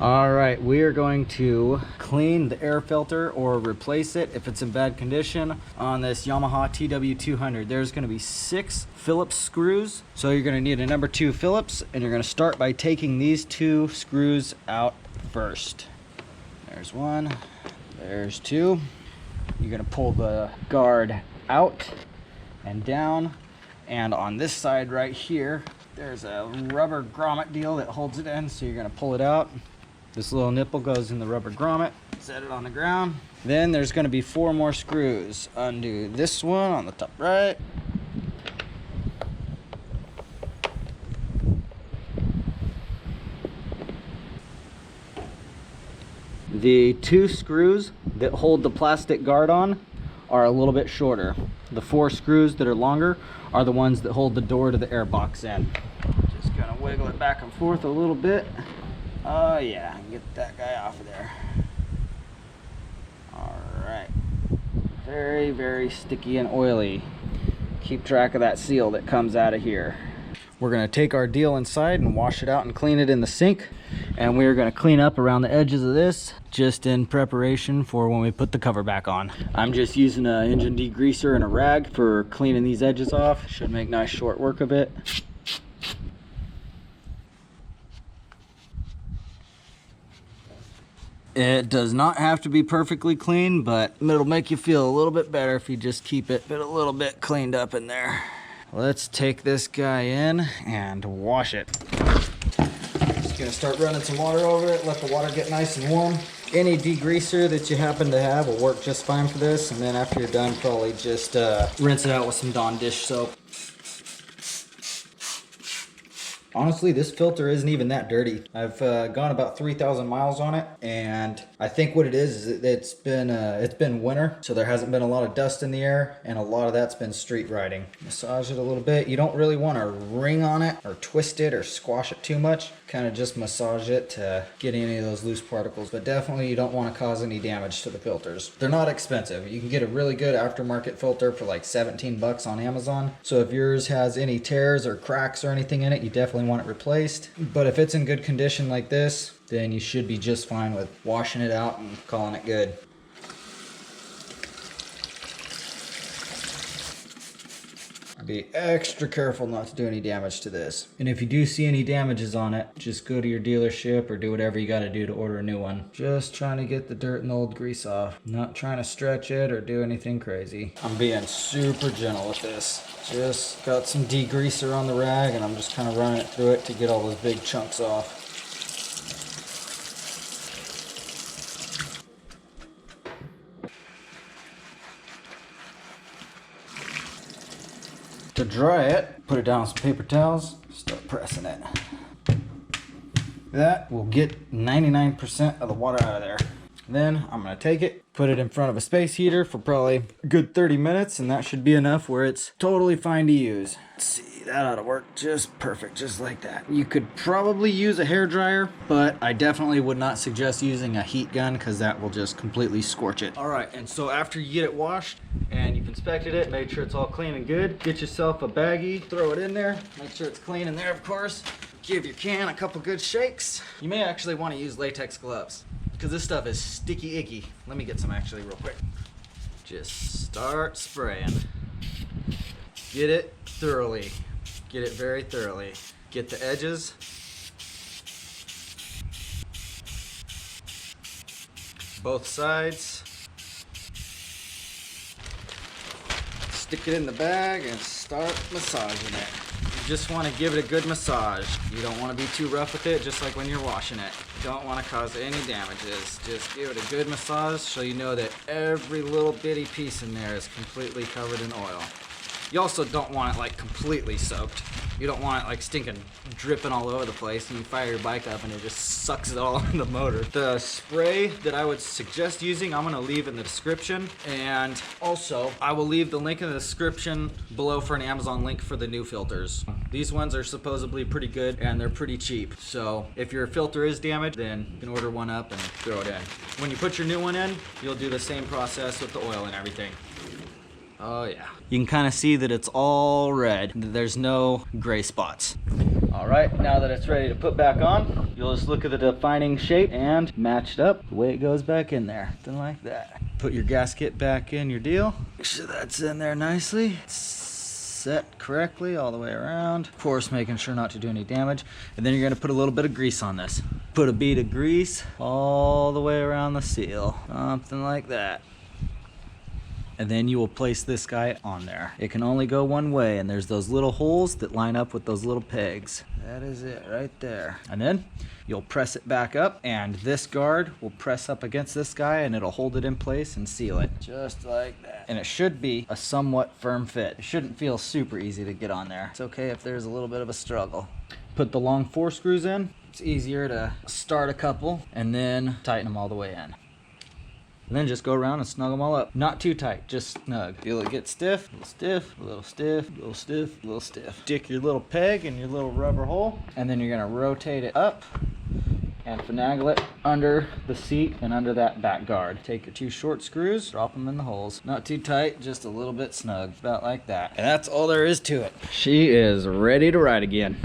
All right, we are going to clean the air filter or replace it if it's in bad condition on this Yamaha TW200. There's going to be 6 Phillips screws. So you're going to need a number 2 Phillips, and you're going to start by taking these 2 screws out first. There's 1, there's 2. You're going to pull the guard out and down, and on this side right here, there's a rubber grommet deal that holds it in, so you're going to pull it out. This little nipple goes in the rubber grommet, set it on the ground. Then there's going to be 4 more screws. Undo this one on the top right. The 2 screws that hold the plastic guard on are a little bit shorter. The 4 screws that are longer are the ones that hold the door to the air box in. Just kind of wiggle it back and forth a little bit. Oh yeah, get that guy off of there. All right. Very, very sticky and oily. Keep track of that seal that comes out of here. We're gonna take our deal inside and wash it out and clean it in the sink. And we're gonna clean up around the edges of this just in preparation for when we put the cover back on. I'm just using an engine degreaser and a rag for cleaning these edges off. Should make nice short work of it. It does not have to be perfectly clean, but it'll make you feel a little bit better if you just keep it a little bit cleaned up in there. Let's take this guy in and wash it. Just gonna start running some water over it, let the water get nice and warm. Any degreaser that you happen to have will work just fine for this, and then after you're done, probably just rinse it out with some Dawn dish soap. Honestly, this filter isn't even that dirty. I've gone about 3,000 miles on it, and I think what it is it's been winter, so there hasn't been a lot of dust in the air, and a lot of that's been street riding. Massage it a little bit. You don't really want to wring on it or twist it or squash it too much. Kind of just massage it to get any of those loose particles, but definitely you don't want to cause any damage to the filters. They're not expensive. You can get a really good aftermarket filter for like 17 bucks on Amazon. So if yours has any tears or cracks or anything in it, you definitely want it replaced. But if it's in good condition like this, then you should be just fine with washing it out and calling it good. Be extra careful not to do any damage to this. And if you do see any damages on it, just go to your dealership or do whatever you got to do to order a new one. Just trying to get the dirt and the old grease off. Not trying to stretch it or do anything crazy. I'm being super gentle with this. Just got some degreaser on the rag, and I'm just kind of running it through it to get all those big chunks off. To dry it, put it down on some paper towels, start pressing it. That will get 99% of the water out of there. Then I'm gonna take it, put it in front of a space heater for probably a good 30 minutes, and that should be enough where it's totally fine to use. Let's see, that ought to work just perfect, just like that. You could probably use a hair dryer, but I definitely would not suggest using a heat gun because that will just completely scorch it. All right, and so after you get it washed and you've inspected it, make sure it's all clean and good, get yourself a baggie, throw it in there, make sure it's clean in there, of course. Give your can a couple good shakes. You may actually want to use latex gloves, because this stuff is sticky icky. Let me get some actually real quick. Just start spraying. Get it thoroughly. Get it very thoroughly. Get the edges. Both sides. Stick it in the bag and start massaging it. You just want to give it a good massage. You don't want to be too rough with it, just like when you're washing it. You don't want to cause any damages. Just give it a good massage so you know that every little bitty piece in there is completely covered in oil. You also don't want it like completely soaked. You don't want it like stinking dripping all over the place and you fire your bike up and it just sucks it all in the motor. The spray that I would suggest using, I'm gonna leave in the description, and also I will leave the link in the description below for an Amazon link for the new filters. These ones are supposedly pretty good and they're pretty cheap. So if your filter is damaged, then you can order one up and throw it in. When you put your new one in, you'll do the same process with the oil and everything. Oh yeah. You can kind of see that it's all red. There's no gray spots. All All right, now that it's ready to put back on, you'll just look at the defining shape and matched up the way it goes back in there. Something like that. Put your gasket back in your deal. Make sure that's in there nicely. Set correctly all the way around. Of course, making sure not to do any damage. And then you're gonna put a little bit of grease on this. Put a bead of grease all the way around the seal. Something like that. And then you will place this guy on there. It can only go one way, and there's those little holes that line up with those little pegs. That is it right there. And then you'll press it back up, and this guard will press up against this guy, and it'll hold it in place and seal it. Just like that. And it should be a somewhat firm fit. It shouldn't feel super easy to get on there. It's okay if there's a little bit of a struggle. Put the long 4 screws in. It's easier to start a couple and then tighten them all the way in. And then just go around and snug them all up. Not too tight, just snug. Feel it get stiff, a little stiff, a little stiff, a little stiff, a little stiff. Stick your little peg in your little rubber hole, and then you're gonna rotate it up and finagle it under the seat and under that back guard. Take your 2 short screws, drop them in the holes. Not too tight, just a little bit snug, about like that. And that's all there is to it. She is ready to ride again.